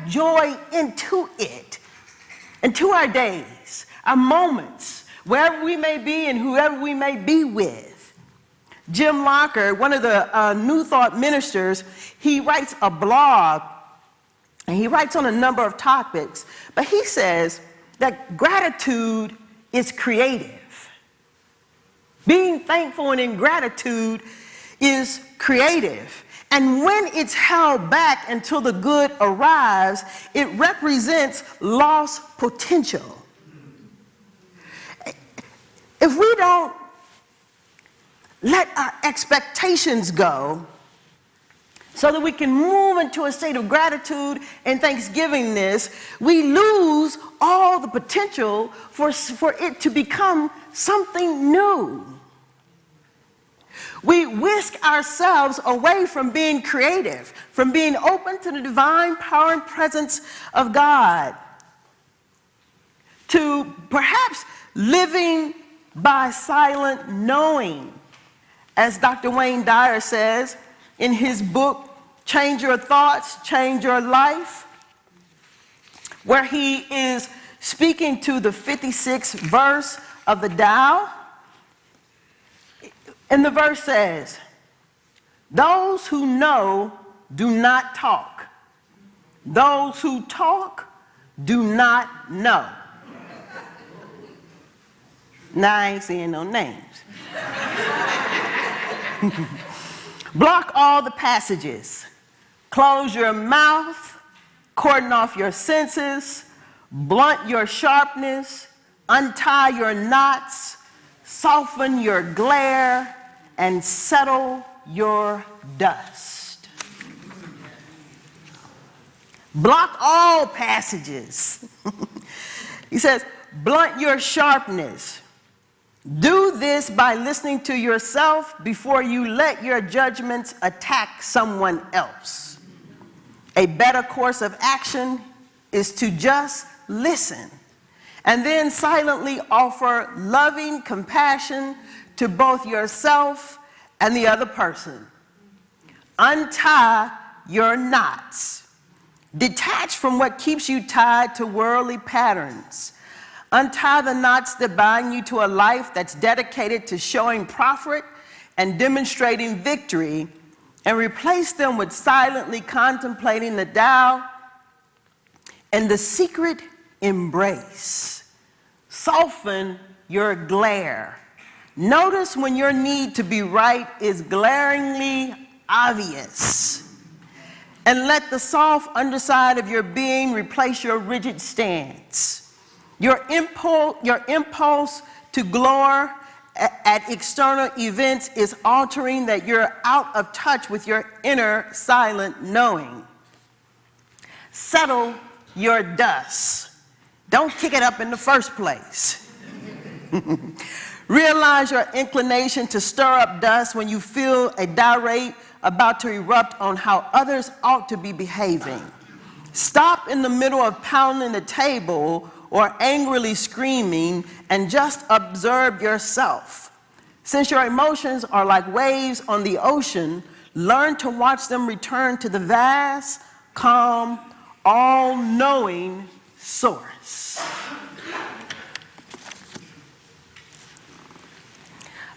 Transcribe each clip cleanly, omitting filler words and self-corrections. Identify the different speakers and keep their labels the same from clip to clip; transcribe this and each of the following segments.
Speaker 1: joy into it, into our days, our moments, wherever we may be and whoever we may be with. Jim Locker, one of the New Thought ministers, he writes a blog, and he writes on a number of topics, but he says that gratitude is creative. Being thankful and in gratitude is creative. And when it's held back until the good arrives, it represents lost potential. If we don't let our expectations go so that we can move into a state of gratitude and thanksgivingness, we lose all the potential for it to become something new. We whisk ourselves away from being creative, from being open to the divine power and presence of God, to perhaps living by silent knowing. As Dr. Wayne Dyer says in his book, Change Your Thoughts, Change Your Life, where he is speaking to the 56th verse of the Tao. And the verse says, those who know do not talk. Those who talk do not know. Now, I ain't saying no names. Block all the passages. Close your mouth. Cordon off your senses. Blunt your sharpness. Untie your knots. Soften your glare. And settle your dust. Block all passages. He says, blunt your sharpness. Do this by listening to yourself before you let your judgments attack someone else. A better course of action is to just listen and then silently offer loving compassion to both yourself and the other person. Untie your knots. Detach from what keeps you tied to worldly patterns. Untie the knots that bind you to a life that's dedicated to showing profit and demonstrating victory, and replace them with silently contemplating the Tao and the secret embrace. Soften your glare. Notice when your need to be right is glaringly obvious. And let the soft underside of your being replace your rigid stance. Your impulse to glower at external events is altering that you're out of touch with your inner silent knowing. Settle your dust. Don't kick it up in the first place. Realize your inclination to stir up dust when you feel a tirade about to erupt on how others ought to be behaving. Stop in the middle of pounding the table or angrily screaming and just observe yourself. Since your emotions are like waves on the ocean, learn to watch them return to the vast, calm, all-knowing source.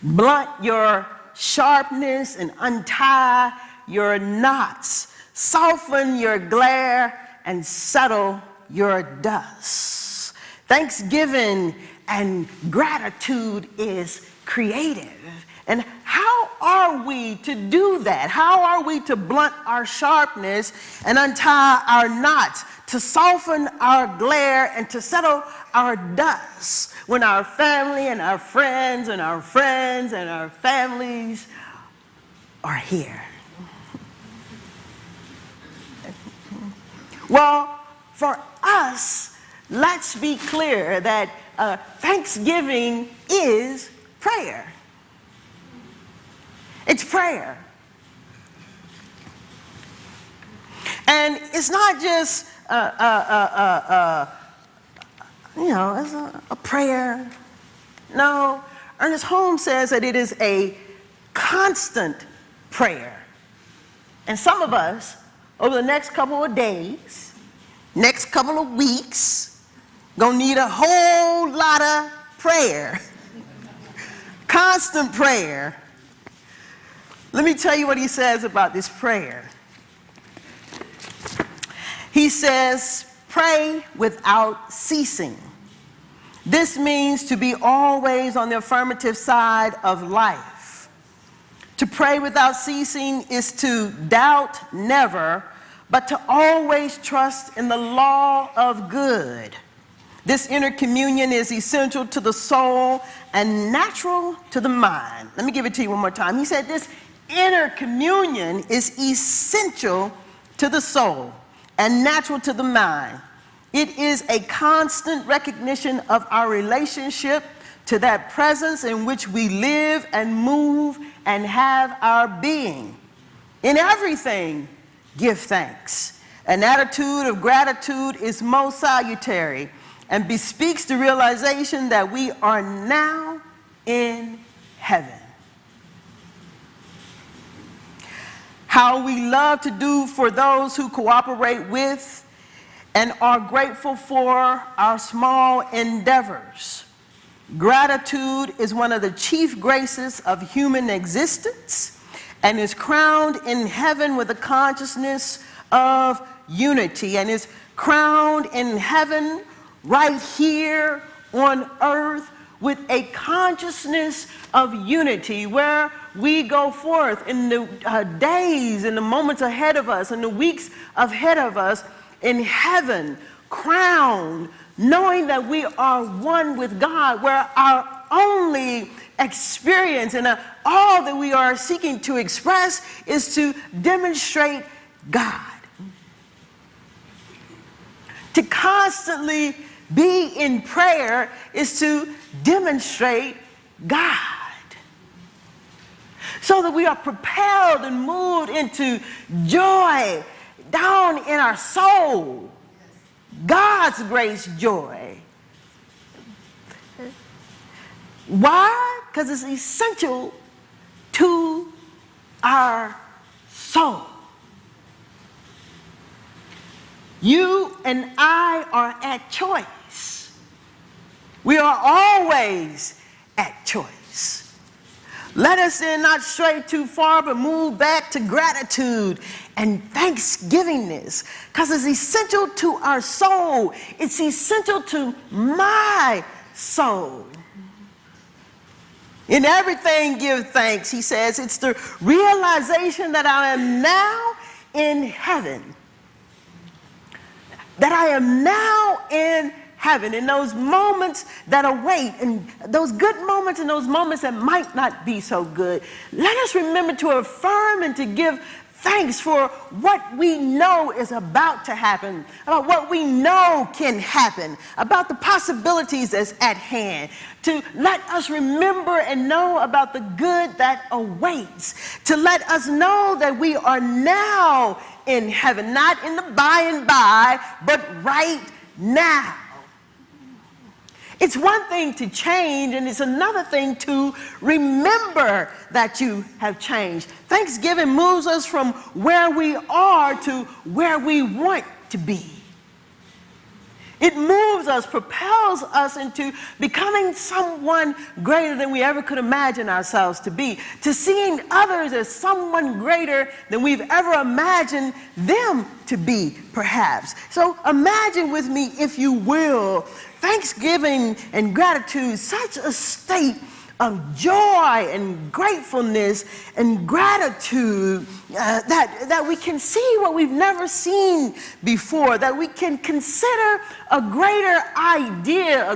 Speaker 1: Blunt your sharpness and untie your knots. Soften your glare and settle your dust. Thanksgiving and gratitude is creative. And how are we to do that? How are we to blunt our sharpness and untie our knots, to soften our glare and to settle our dust when our family and our friends and our friends and our families are here? Well, for us, let's be clear that Thanksgiving is prayer. It's prayer. And it's not just, it's a prayer. No, Ernest Holmes says that it is a constant prayer. And some of us, over the next couple of days, next couple of weeks, gonna need a whole lot of prayer, constant prayer. Let me tell you what he says about this prayer. He says, pray without ceasing. This means to be always on the affirmative side of life. To pray without ceasing is to doubt never, but to always trust in the law of good. This inner communion is essential to the soul and natural to the mind. Let me give it to you one more time. He said this inner communion is essential to the soul and natural to the mind. It is a constant recognition of our relationship to that presence in which we live and move and have our being. In everything, give thanks. An attitude of gratitude is most salutary and bespeaks the realization that we are now in heaven. How we love to do for those who cooperate with and are grateful for our small endeavors. Gratitude is one of the chief graces of human existence and is crowned in heaven with a consciousness of unity, and is crowned in heaven right here on earth with a consciousness of unity, where we go forth in the days and the moments ahead of us and the weeks ahead of us in heaven, crowned, knowing that we are one with God, where our only experience and all that we are seeking to express is to demonstrate God. To constantly be in prayer is to demonstrate God, so that we are propelled and moved into joy down in our soul, God's grace joy. Why? Because it's essential to our soul. You and I are at choice. We are always at choice. Let us then not stray too far, but move back to gratitude and thanksgivingness, because it's essential to our soul. It's essential to my soul. In everything, give thanks, he says. It's the realization that I am now in heaven. That I am now in heaven, in those moments that await, and those good moments and those moments that might not be so good. Let us remember to affirm and to give thanks for what we know is about to happen, about what we know can happen, about the possibilities that's at hand. To let us remember and know about the good that awaits. To let us know that we are now in heaven, not in the by and by, but right now. It's one thing to change, and it's another thing to remember that you have changed. Thanksgiving moves us from where we are to where we want to be. It moves us, propels us into becoming someone greater than we ever could imagine ourselves to be, to seeing others as someone greater than we've ever imagined them to be, perhaps. So imagine with me, if you will, thanksgiving and gratitude, such a state of joy and gratefulness and gratitude that we can see what we've never seen before, that we can consider a greater idea,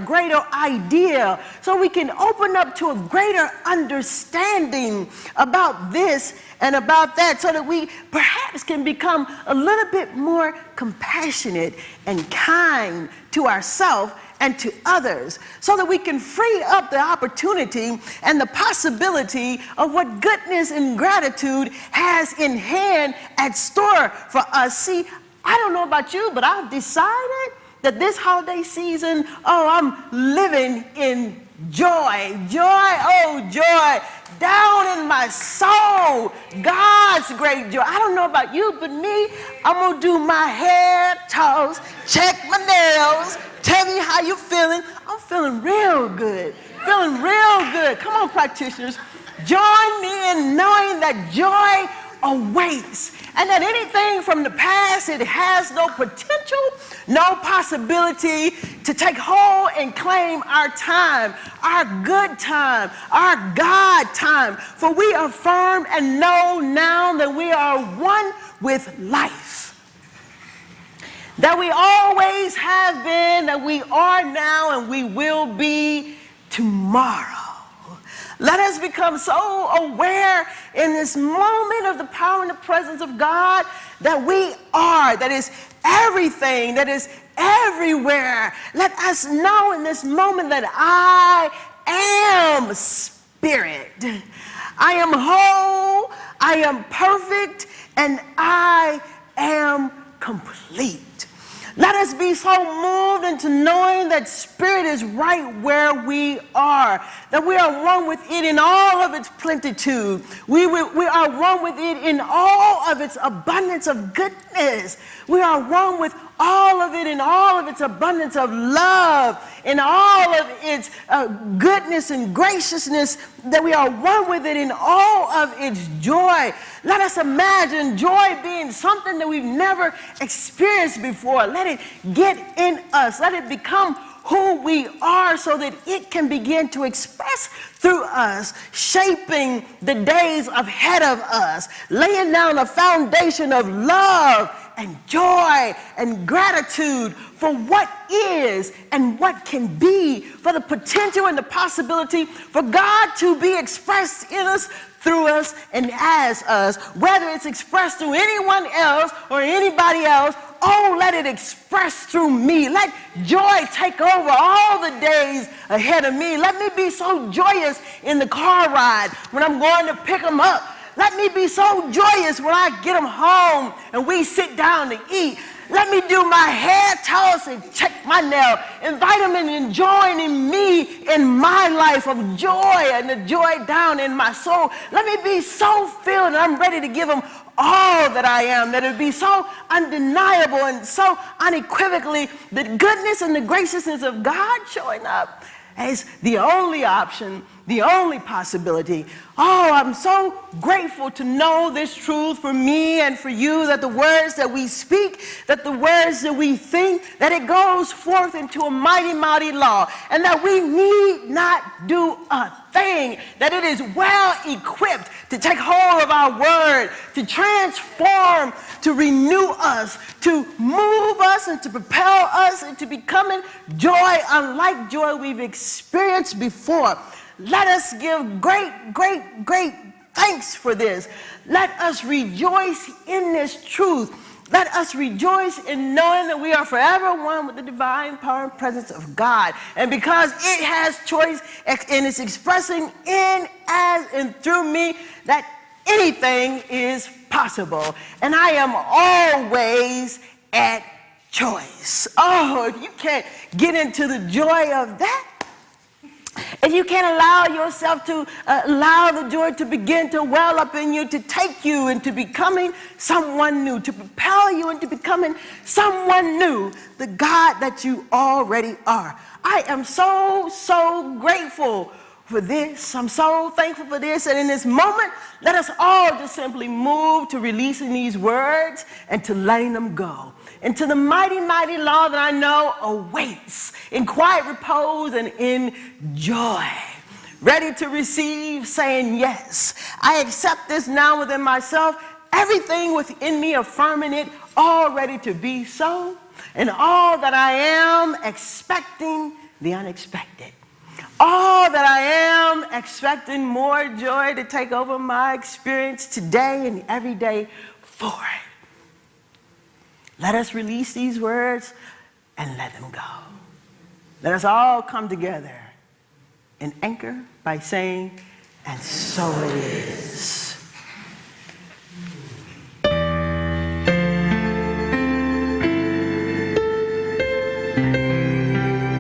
Speaker 1: so we can open up to a greater understanding about this and about that, so that we perhaps can become a little bit more compassionate and kind to ourselves and to others, so that we can free up the opportunity and the possibility of what goodness and gratitude has in hand at store for us. See, I don't know about you, but I've decided that this holiday season, I'm living in joy. Joy, oh joy, down in my soul. God's great joy. I don't know about you, but me, I'm going to do my hair toss, check my nails, tell me how you feeling. I'm feeling real good. Feeling real good. Come on, practitioners. Join me in knowing that joy awaits, and that anything from the past, it has no potential, no possibility to take hold and claim our time, our good time, our God time. For we affirm and know now that we are one with life, that we always have been, that we are now, and we will be tomorrow. Let us become so aware in this moment of the power and the presence of God that we are, that is everything, that is everywhere. Let us know in this moment that I am spirit. I am whole, I am perfect, and I am complete. Let us be so moved into knowing that spirit is right where we are, that we are one with it in all of its plenitude. We are one with it in all of its abundance of goodness. We are one with all of it in all of its abundance of love, in all of its goodness and graciousness, that we are one with it in all of its joy. Let us imagine joy being something that we've never experienced before. Let it get in us. Let it become who we are so that it can begin to express through us, shaping the days ahead of us, laying down a foundation of love and joy and gratitude for what is and what can be, for the potential and the possibility for God to be expressed in us, through us, and as us, whether it's expressed through anyone else or anybody else. Oh, let it express through me. Let joy take over all the days ahead of me. Let me be so joyous in the car ride when I'm going to pick them up. Let me be so joyous when I get them home and we sit down to eat. Let me do my hair toss and check my nail. Invite them and join me in my life of joy and the joy down in my soul. Let me be so filled and I'm ready to give them all that I am, that it be so undeniable and so unequivocally the goodness and the graciousness of God showing up as the only option, the only possibility. Oh, I'm so grateful to know this truth for me and for you, that the words that we speak, that the words that we think, that it goes forth into a mighty, mighty law, and that we need not do a thing, that it is well equipped to take hold of our word, to transform, to renew us, to move us, and to propel us into becoming joy unlike joy we've experienced before. Let us give great, great, great thanks for this. Let us rejoice in this truth. Let us rejoice in knowing that we are forever one with the divine power and presence of God. And because it has choice and is expressing in, as, and through me, that anything is possible. And I am always at choice. Oh, if you can't get into the joy of that, if you can't allow yourself to allow the joy to begin to well up in you, to take you into becoming someone new, to propel you into becoming someone new, the God that you already are. I am so, so grateful for this. I'm so thankful for this. And in this moment, let us all just simply move to releasing these words and to letting them go into the mighty, mighty law that I know awaits in quiet repose and in joy. Ready to receive, saying yes. I accept this now within myself, everything within me affirming it, all ready to be so, and all that I am expecting the unexpected. All that I am expecting more joy to take over my experience today and every day forward. Let us release these words and let them go. Let us all come together and anchor by saying, and so it is.